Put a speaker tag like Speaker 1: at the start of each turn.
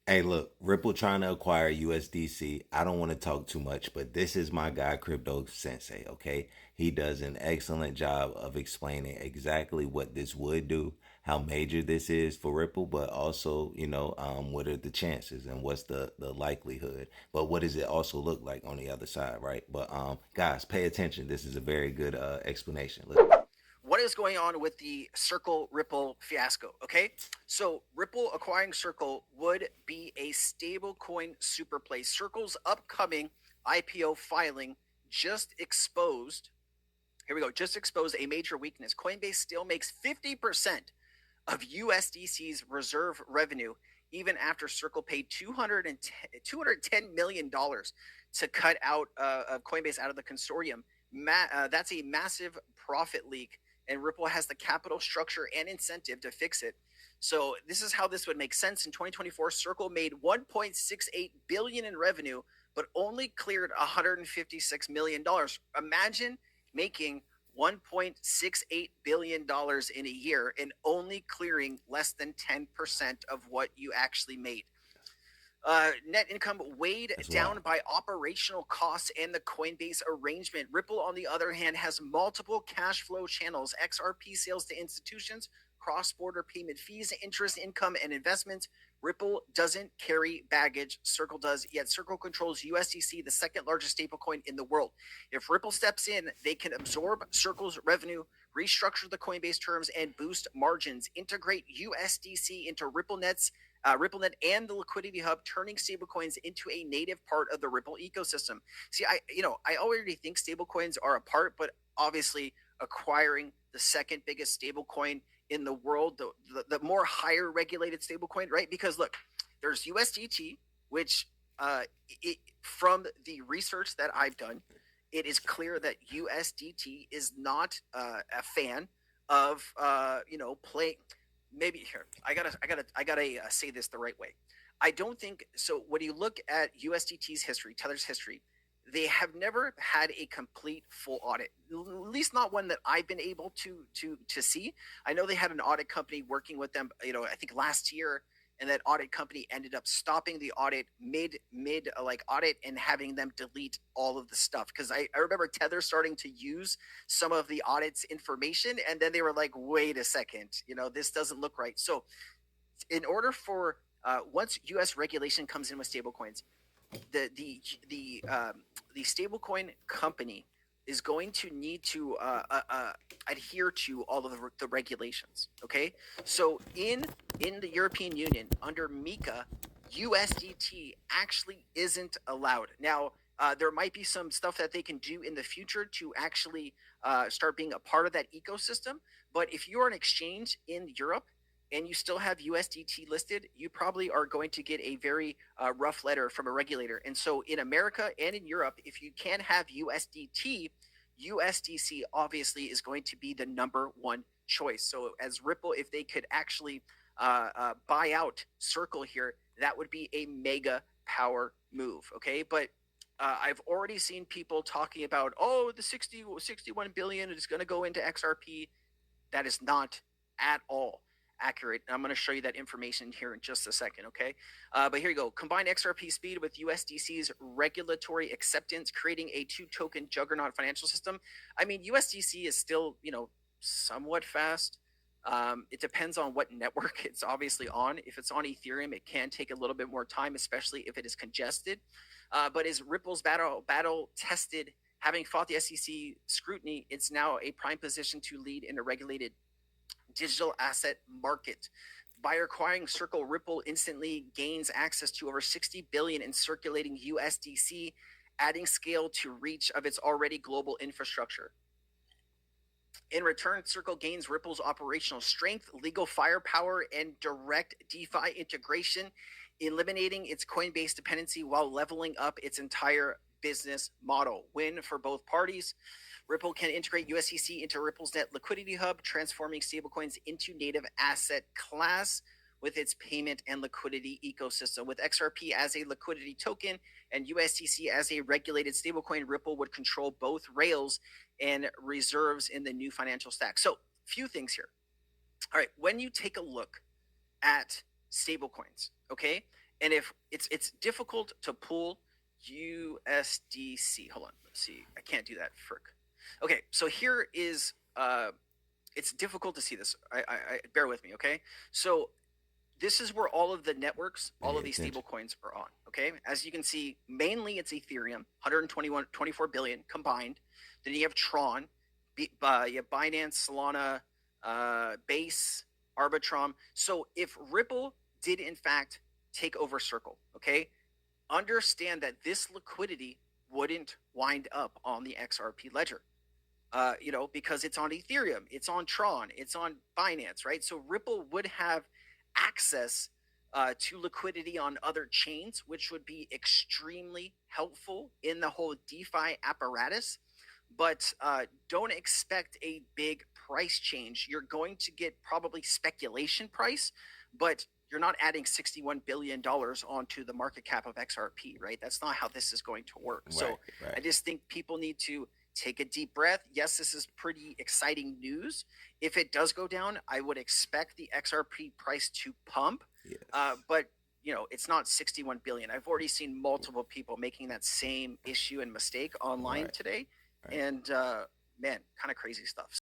Speaker 1: Hey, look, Ripple trying to acquire USDC. I don't want to talk too much, but this is my guy, Crypto Sensei, okay? He does an excellent job of explaining exactly what this would do, how major this is for Ripple, but also, what are the chances and what's the likelihood? But what does it also look like on the other side, right? But guys, pay attention. This is a very good explanation. Look.
Speaker 2: What is going on with the Circle Ripple fiasco? Okay, so Ripple acquiring Circle would be a stablecoin super play. Circle's upcoming IPO filing just exposed. Here we go. Just exposed a major weakness. Coinbase still makes 50% of USDC's reserve revenue, even after Circle paid $210 million to cut out Coinbase out of the consortium. That's a massive profit leak, and Ripple has the capital structure and incentive to fix it. So this is how this would make sense. In 2024, Circle made 1.68 billion in revenue, but only cleared 156 million dollars. Imagine making $1.68 billion in a year and only clearing less than 10% of what you actually made. Net income weighed
Speaker 1: That's
Speaker 2: down
Speaker 1: wild.
Speaker 2: by operational costs and the Coinbase arrangement. Ripple, on the other hand, has multiple cash flow channels: XRP sales to institutions, cross border payment fees, interest income, and investments. Ripple doesn't carry baggage. Circle does, yet Circle controls USDC, the second largest stablecoin in the world. If Ripple steps in, they can absorb Circle's revenue, restructure the Coinbase terms, and boost margins. Integrate USDC into RippleNet and the liquidity hub, turning stablecoins into a native part of the Ripple ecosystem. See, I already think stablecoins are a part, but obviously acquiring the second biggest stablecoin in the world, the more higher regulated stablecoin, right? Because look, there's USDT, which from the research that I've done, it is clear that USDT is not a fan of play. Maybe here I gotta say this the right way. I don't think so. When you look at USDT's history, Tether's history, they have never had a complete full audit, at least not one that I've been able to see. I know they had an audit company working with them, I think last year, and that audit company ended up stopping the audit mid like audit and having them delete all of the stuff, because I remember Tether starting to use some of the audit's information, and then they were like, wait a second, this doesn't look right. So in order for once US regulation comes in with stablecoins, the the the the stablecoin company is going to need to adhere to all of the regulations. Okay, so in the European Union under MiCA, USDT actually isn't allowed now. There might be some stuff that they can do in the future to actually start being a part of that ecosystem. But if you're an exchange in Europe and you still have USDT listed, you probably are going to get a very rough letter from a regulator. And so in America and in Europe, if you can have USDT, USDC obviously is going to be the number one choice. So as Ripple, if they could actually buy out Circle here, that would be a mega power move. Okay, but I've already seen people talking about, oh, the 61 billion is going to go into XRP. That is not at all accurate. I'm going to show you that information here in just a second, okay? But here you go. Combine XRP speed with USDC's regulatory acceptance, creating a two-token juggernaut financial system. I mean, USDC is still, somewhat fast. It depends on what network it's obviously on. If it's on Ethereum, it can take a little bit more time, especially if it is congested. But is Ripple's battle tested? Having fought the SEC scrutiny, it's now a prime position to lead in a regulated digital asset market. By acquiring Circle, Ripple instantly gains access to over 60 billion in circulating USDC, adding scale to reach of its already global infrastructure. In return, Circle gains Ripple's operational strength, legal firepower, and direct DeFi integration, eliminating its Coinbase dependency while leveling up its entire business model. Win for both parties. Ripple can integrate USDC into Ripple's net liquidity hub, transforming stablecoins into native asset class with its payment and liquidity ecosystem. With XRP as a liquidity token and USDC as a regulated stablecoin, Ripple would control both rails and reserves in the new financial stack. So, few things here. All right, when you take a look at stablecoins, okay, And if it's difficult to pull USDC. Hold on, let's see. I can't do that. Frick. Okay, so here is it's difficult to see this. I bear with me, okay? So this is where all of the networks, all of these stable coins are on. Okay, as you can see, mainly it's Ethereum, 24 billion combined. Then you have Tron, you have Binance, Solana, Base, Arbitrum. So if Ripple did in fact take over Circle, okay, understand that this liquidity wouldn't wind up on the XRP ledger. Because it's on Ethereum, it's on Tron, it's on Binance, right? So Ripple would have access to liquidity on other chains, which would be extremely helpful in the whole DeFi apparatus. But don't expect a big price change. You're going to get probably speculation price, but you're not adding $61 billion onto the market cap of XRP, right? That's not how this is going to work. Right, so right. I just think people need to take a deep breath. Yes, this is pretty exciting news. If it does go down, I would expect the XRP price to pump. Yes. But it's not 61 billion. I've already seen multiple people making that same issue and mistake online today. Right. And man, kind of crazy stuff.